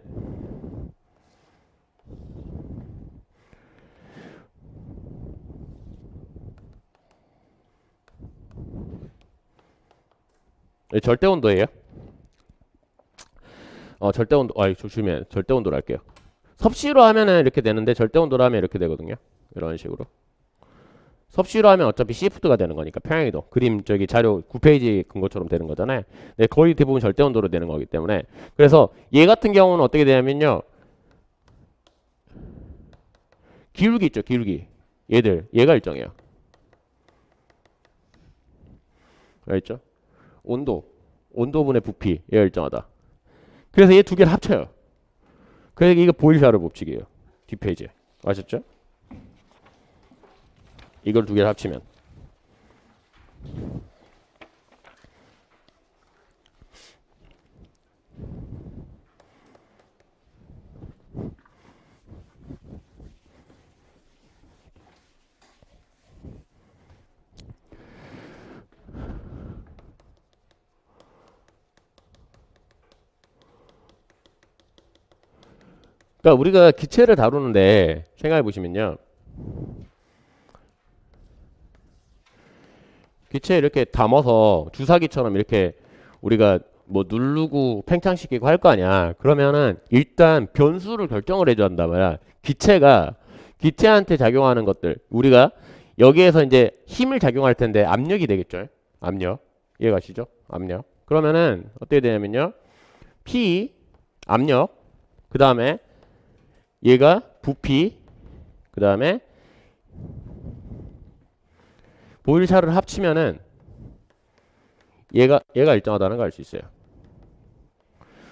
절대 온도예요. 절대 온도. 조심해. 절대 온도로 할게요. 섭씨로 하면은 이렇게 되는데 절대 온도로 하면 이렇게 되거든요. 이런 식으로. 섭씨로 하면 어차피 시프트가 되는 거니까 평행이동. 그림 저기 자료 9페이지 근거처럼 되는 거잖아요. 네, 거의 대부분 절대 온도로 되는 거기 때문에. 그래서 얘 같은 경우는 어떻게 되냐면요. 기울기 있죠. 기울기. 얘가 일정해요. 알겠죠? 온도분의 부피. 얘가 일정하다. 그래서 얘 두 개를 합쳐요. 그래서 이거 보일샤르 법칙이에요. 뒷페이지에. 아셨죠? 이걸 두 개를 합치면. 그러니까 우리가 기체를 다루는데 생각해 보시면요. 기체 이렇게 담아서 주사기처럼 이렇게 우리가 뭐 누르고 팽창시키고 할 거 아니야. 그러면은 일단 변수를 결정을 해줘야 한단 말이야. 기체한테 작용하는 것들. 우리가 여기에서 이제 힘을 작용할 텐데 압력이 되겠죠. 압력. 이해가시죠? 압력. 그러면은 어떻게 되냐면요. P 압력. 그 다음에 얘가 부피. 그 다음에 보일샤를 합치면은 얘가 일정하다는 걸 알 수 있어요.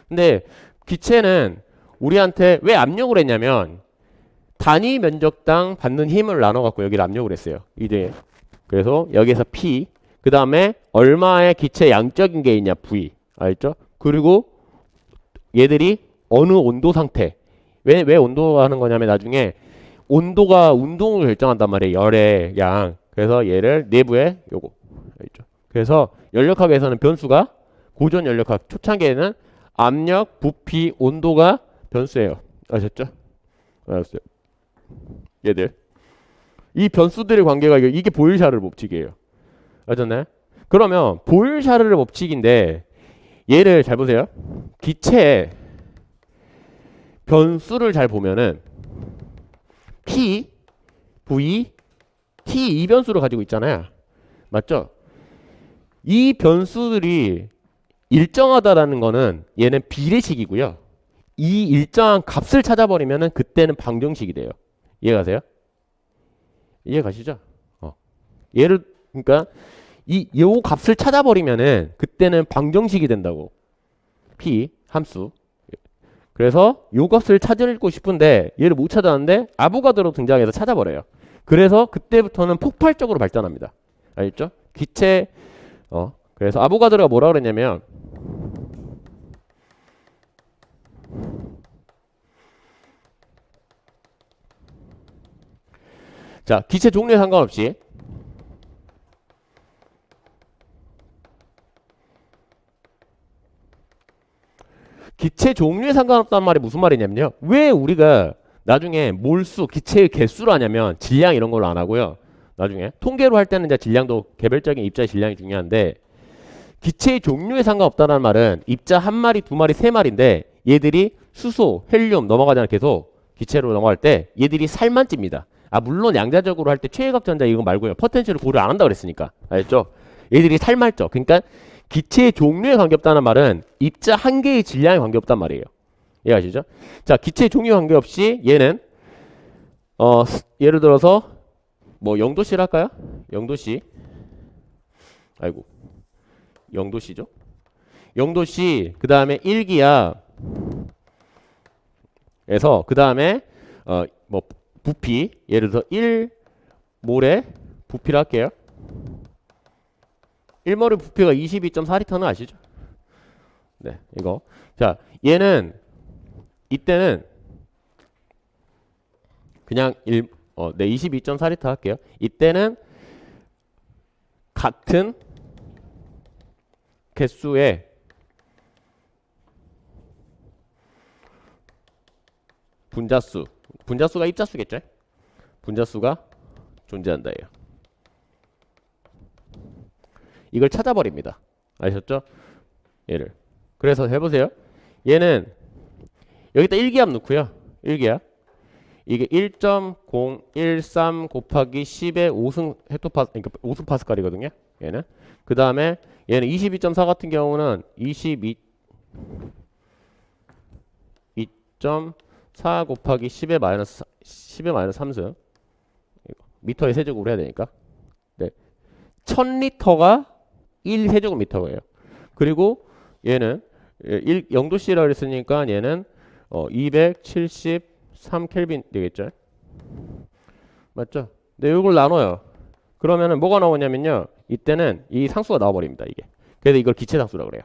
근데 기체는 우리한테 왜 압력을 했냐면 단위 면적당 받는 힘을 나눠 갖고 여기를 압력을 했어요. 이제 그래서 여기에서 P 그 다음에 얼마의 기체 양적인 게 있냐 V 알죠? 그리고 얘들이 어느 온도 상태 왜 온도가 하는 거냐면 나중에 온도가 운동을 결정한단 말이에요. 열의 양. 그래서 얘를 내부에 요거 있죠. 그래서 연력학에서는 변수가 고전 연력학 초창기에는 압력, 부피, 온도가 변수예요. 아셨죠? 알았어요. 얘들 이 변수들의 관계가 이게 보일샤르 법칙이에요. 아셨나요? 그러면 보일샤르 법칙인데 얘를 잘 보세요. 기체의 변수를 잘 보면은 P, V, T 이 변수를 가지고 있잖아요. 맞죠? 이 변수들이 일정하다라는 거는 얘는 비례식이고요. 이 일정한 값을 찾아버리면은 그때는 방정식이 돼요. 이해가세요? 이해가시죠? 얘를 그러니까 요 값을 찾아버리면은 그때는 방정식이 된다고. P 함수. 그래서 요 값을 찾고 싶은데 얘를 못 찾았는데 아보가드로 등장해서 찾아버려요. 그래서 그때부터는 폭발적으로 발전합니다. 알겠죠? 기체 그래서 아보가드로가 뭐라 그랬냐면 자, 기체 종류에 상관없이 기체 종류에 상관없다는 말이 무슨 말이냐면요. 왜 우리가 나중에 몰수, 기체의 개수로 하냐면 질량 이런 걸로 안 하고요. 나중에 통계로 할 때는 이제 질량도 개별적인 입자의 질량이 중요한데 기체의 종류에 상관없다는 말은 입자 한 마리, 두 마리, 세 마리인데 얘들이 수소, 헬륨 넘어가잖아요. 계속 기체로 넘어갈 때 얘들이 살만 찝니다. 물론 양자적으로 할 때 최외각 전자 이거 말고요. 포텐셜을 고려 안 한다 그랬으니까. 알겠죠? 얘들이 살만 쪄. 그러니까 기체의 종류에 관계없다는 말은 입자 한 개의 질량에 관계없단 말이에요. 이해하시죠? 자, 기체의 종류에 관계없이 얘는 예를 들어서 뭐 0도씨를 할까요? 0도씨. 아이고. 0도씨죠? 0도씨 그 다음에 1기압 에서 그 다음에 뭐 부피 예를 들어서 1몰의 부피를 할게요. 1몰의 부피가 22.4리터는 아시죠? 네, 이거. 자, 얘는 이때는 그냥 22.4리터 할게요. 이때는 같은 개수의 분자수가 입자수겠죠? 분자수가 존재한다예요. 이걸 찾아버립니다. 아셨죠? 얘를. 그래서 해보세요. 얘는 여기다 1기압 넣고요. 1기압. 이게 1.013 곱하기 10의 5승 헥토파스, 그러니까 5승 파스칼이거든요. 얘는. 그 다음에 얘는 22.4 같은 경우는 22.4 곱하기 10의 마이너스 3승. 미터의 세제곱으로 해야 되니까. 네. 1000리터가 1세제곱미터예요. 그리고 얘는 0도씨라고 그랬으니까 얘는 273 켈빈 되겠죠. 맞죠? 근데 이걸 나눠요. 그러면은 뭐가 나오냐면요. 이때는 이 상수가 나와버립니다. 이게. 그래서 이걸 기체상수라고 그래요.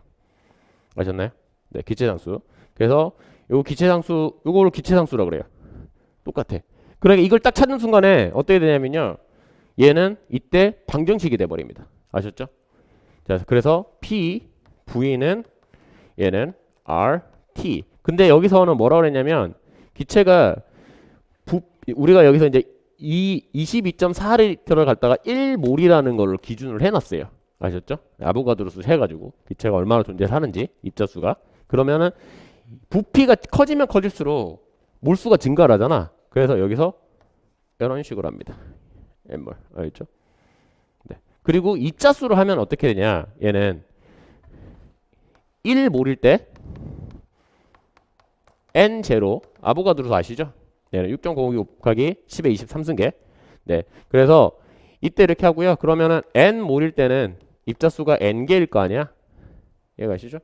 아셨나요? 네, 기체상수. 그래서 요거 기체상수, 요거를 기체상수라고 그래요. 똑같아. 그러니까 이걸 딱 찾는 순간에 어떻게 되냐면요. 얘는 이때 방정식이 돼버립니다. 아셨죠? 자, 그래서 P, V는 얘는 R, T. 근데 여기서는 뭐라고 그랬냐면 기체가 우리가 여기서 이제 22.4리터를 갖다가 1몰이라는 거를 기준으로 해놨어요. 아셨죠? 아보가드로수 해가지고 기체가 얼마나 존재를 하는지 입자수가. 그러면은 부피가 커지면 커질수록 몰수가 증가를 하잖아. 그래서 여기서 이런 식으로 합니다. M몰. 알겠죠? 네. 그리고 입자수로 하면 어떻게 되냐? 얘는 1몰일 때 N0 아보가드로수 아시죠? 얘는 6.052 곱하기 10의 23승계. 네. 그래서 이때 이렇게 하고요. 그러면은 N몰일 때는 입자수가 N개일 거 아니야? 얘가 아시죠?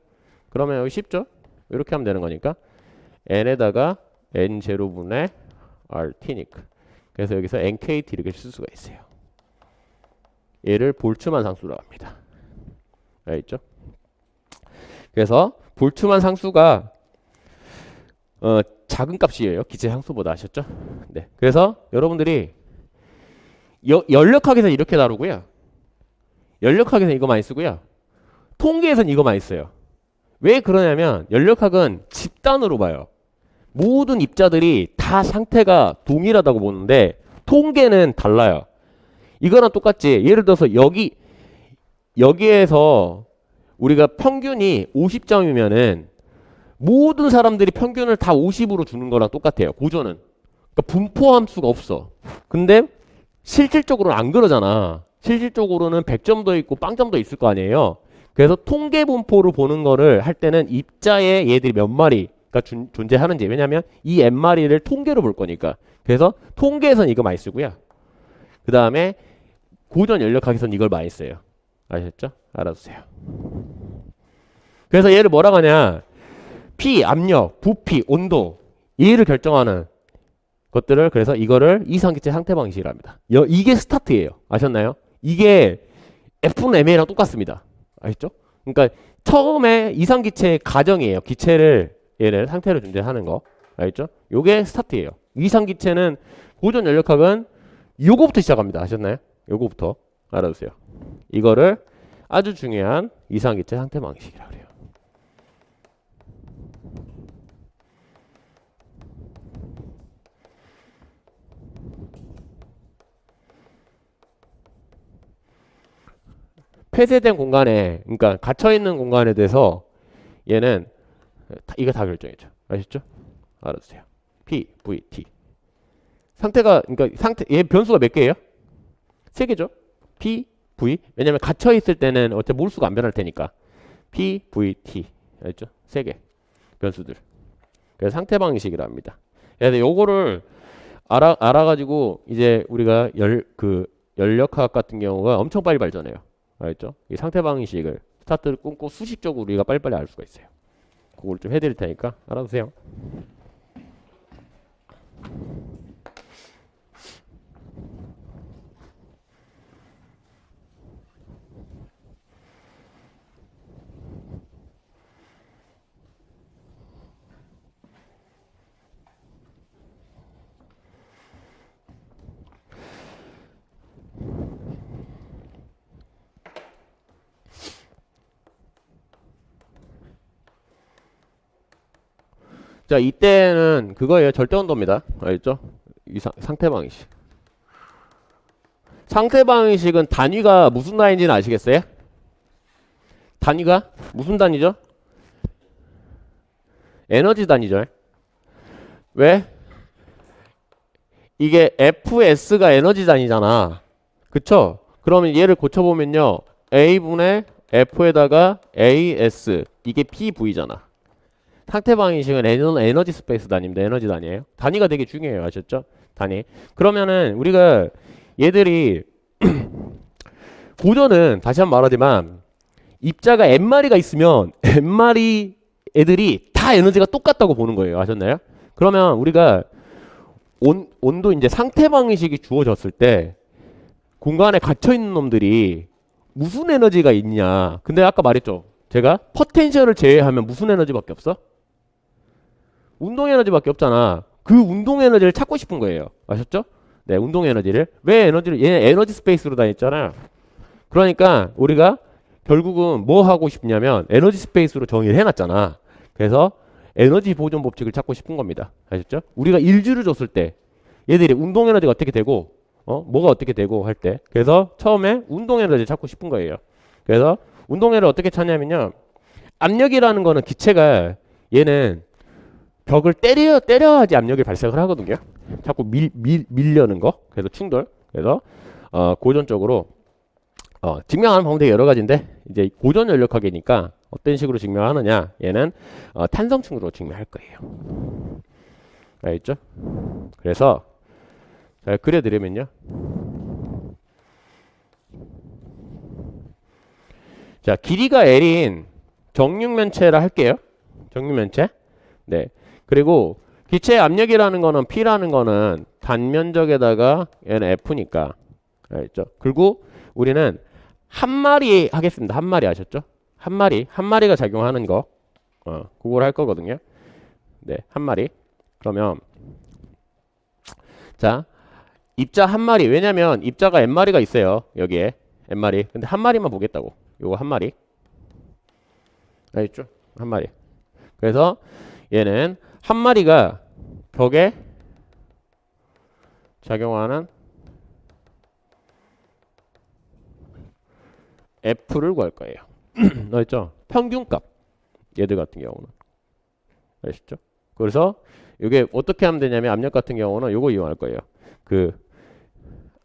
그러면 여기 쉽죠? 이렇게 하면 되는 거니까 N에다가 N0분의 RT니까. 그래서 여기서 NKT 이렇게 쓸 수가 있어요. 얘를 볼츠만 상수라고 합니다. 알겠죠? 그래서 볼츠만 상수가 작은 값이에요. 기체 상수보다. 아셨죠? 네. 그래서 여러분들이 연력학에서 이렇게 다루고요. 연력학에서 이거 많이 쓰고요. 통계에서는 이거 많이 써요. 왜 그러냐면 연력학은 집단으로 봐요. 모든 입자들이 다 상태가 동일하다고 보는데 통계는 달라요. 이거랑 똑같지. 예를 들어서 여기에서 우리가 평균이 50점이면은 모든 사람들이 평균을 다 50으로 주는 거랑 똑같아요. 고조는. 그러니까 분포함 수가 없어. 근데 실질적으로는 안 그러잖아. 실질적으로는 100점도 있고 빵점도 있을 거 아니에요. 그래서 통계 분포를 보는 거를 할 때는 입자에 얘들이 몇 마리가 존재하는지. 왜냐면 이 n마리를 통계로 볼 거니까. 그래서 통계에선 이거 많이 쓰고요. 그 다음에 고전 연력학에선 이걸 많이 써요. 아셨죠? 알아두세요. 그래서 얘를 뭐라고 하냐. 피, 압력, 부피, 온도 얘를 결정하는 것들을 그래서 이거를 이상기체 상태 방식이라 합니다. 이게 스타트예요. 아셨나요? 이게 F는 MA랑 똑같습니다. 아셨죠? 그러니까 처음에 이상기체의 가정이에요. 기체를 얘를 상태로 존재하는 거. 알겠죠? 요게 스타트예요. 이상기체는 고전 연력학은 요거부터 시작합니다. 아셨나요? 요거부터 알아두세요. 이거를 아주 중요한 이상기체 상태 방식이라고 그래요. 폐쇄된 공간에, 그러니까 갇혀있는 공간에 대해서 얘는 이거 다 결정이죠. 아셨죠? 알아두세요. P, V, T. 상태가, 그러니까 얘 변수가 몇 개예요? 세 개죠. P, V. 왜냐면 갇혀있을 때는 어차피 몰수가 안 변할 테니까. P, V, T. 알죠? 세 개. 변수들. 그래서 상태 방식이라 합니다. 그래서 요거를 알아가지고 이제 우리가 연력학 같은 경우가 엄청 빨리 발전해요. 알겠죠? 이 상태 방식을 스타트를 끊고 수식적으로 우리가 빨리빨리 알 수가 있어요. 그걸 좀 해드릴 테니까 알아두세요. 자, 이때는 그거예요. 절대온도입니다. 알겠죠? 상태 방식. 상태 방식은 단위가 무슨 단위인지는 아시겠어요? 단위가 무슨 단위죠? 에너지 단위죠. 왜? 이게 FS가 에너지 단위잖아. 그쵸? 그러면 얘를 고쳐보면요. A분의 F에다가 AS. 이게 PV잖아. 상태 방식은 에너지 스페이스 단위입니다. 에너지 단위예요. 단위가 되게 중요해요. 아셨죠? 단위. 그러면은 우리가 얘들이 고전은 다시 한번 말하지만 입자가 n마리가 있으면 n마리 애들이 다 에너지가 똑같다고 보는 거예요. 아셨나요? 그러면 우리가 온도 이제 상태 방식이 주어졌을 때 공간에 갇혀 있는 놈들이 무슨 에너지가 있냐. 근데 아까 말했죠. 제가 포텐셜을 제외하면 무슨 에너지밖에 없어? 운동 에너지밖에 없잖아. 그 운동 에너지를 찾고 싶은 거예요. 아셨죠? 네, 운동 에너지를. 왜 에너지를? 얘는 에너지 스페이스로 다녔잖아. 그러니까 우리가 결국은 뭐 하고 싶냐면 에너지 스페이스로 정의를 해놨잖아. 그래서 에너지 보존 법칙을 찾고 싶은 겁니다. 아셨죠? 우리가 일주를 줬을 때 얘들이 운동 에너지가 어떻게 되고 뭐가 어떻게 되고 할 때 그래서 처음에 운동 에너지를 찾고 싶은 거예요. 그래서 운동 에너지를 어떻게 찾냐면요. 압력이라는 거는 기체가 얘는 벽을 때려야지 압력이 발생을 하거든요. 자꾸 밀려는 거. 그래서 충돌. 그래서 고전적으로 증명하는 방법이 여러 가지인데 이제 고전 연력학이니까 어떤 식으로 증명하느냐. 얘는 탄성층으로 증명할 거예요. 알겠죠? 그래서 잘 그려드리면요. 자, 길이가 L인 정육면체라 할게요. 정육면체. 네. 그리고 기체의 압력이라는 거는 P라는 거는 단면적에다가 얘는 F니까. 알겠죠? 그리고 우리는 한 마리 하겠습니다. 한 마리 아셨죠? 한 마리가 작용하는 거. 그걸 할 거거든요. 네, 한 마리. 그러면 자, 입자 한 마리. 왜냐면 입자가 n마리가 있어요. 여기에 n마리. 근데 한 마리만 보겠다고. 요거 한 마리. 알겠죠? 한 마리. 그래서 얘는 한 마리가 벽에 작용하는 F를 구할 거예요. 알겠죠? 평균값. 얘들 같은 경우는. 아시죠? 그래서 이게 어떻게 하면 되냐면 압력 같은 경우는 요거 이용할 거예요. 그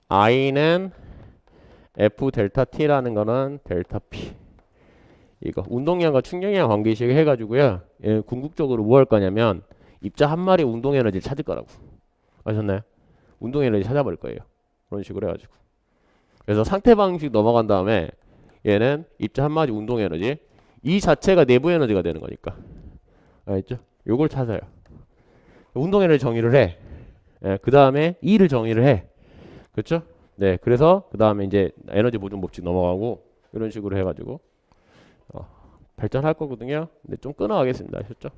I는 F 델타 T라는 거는 델타 P. 이거 운동량과 충격량 관계식 해가지고요. 예, 궁극적으로 뭐 할 거냐면 입자 한 마리 운동 에너지를 찾을 거라고. 아셨나요? 운동 에너지 찾아버릴 거예요. 그런 식으로 해가지고. 그래서 상태 방식 넘어간 다음에 얘는 입자 한 마리 운동 에너지 이 자체가 내부 에너지가 되는 거니까. 알겠죠? 요걸 찾아요. 운동 에너지 정의를 해. 예, 그 다음에 E를 정의를 해. 그렇죠? 네, 그래서 그 다음에 이제 에너지 보존 법칙 넘어가고 이런 식으로 해가지고 발전할 거거든요. 근데 좀 끊어가겠습니다. 아셨죠?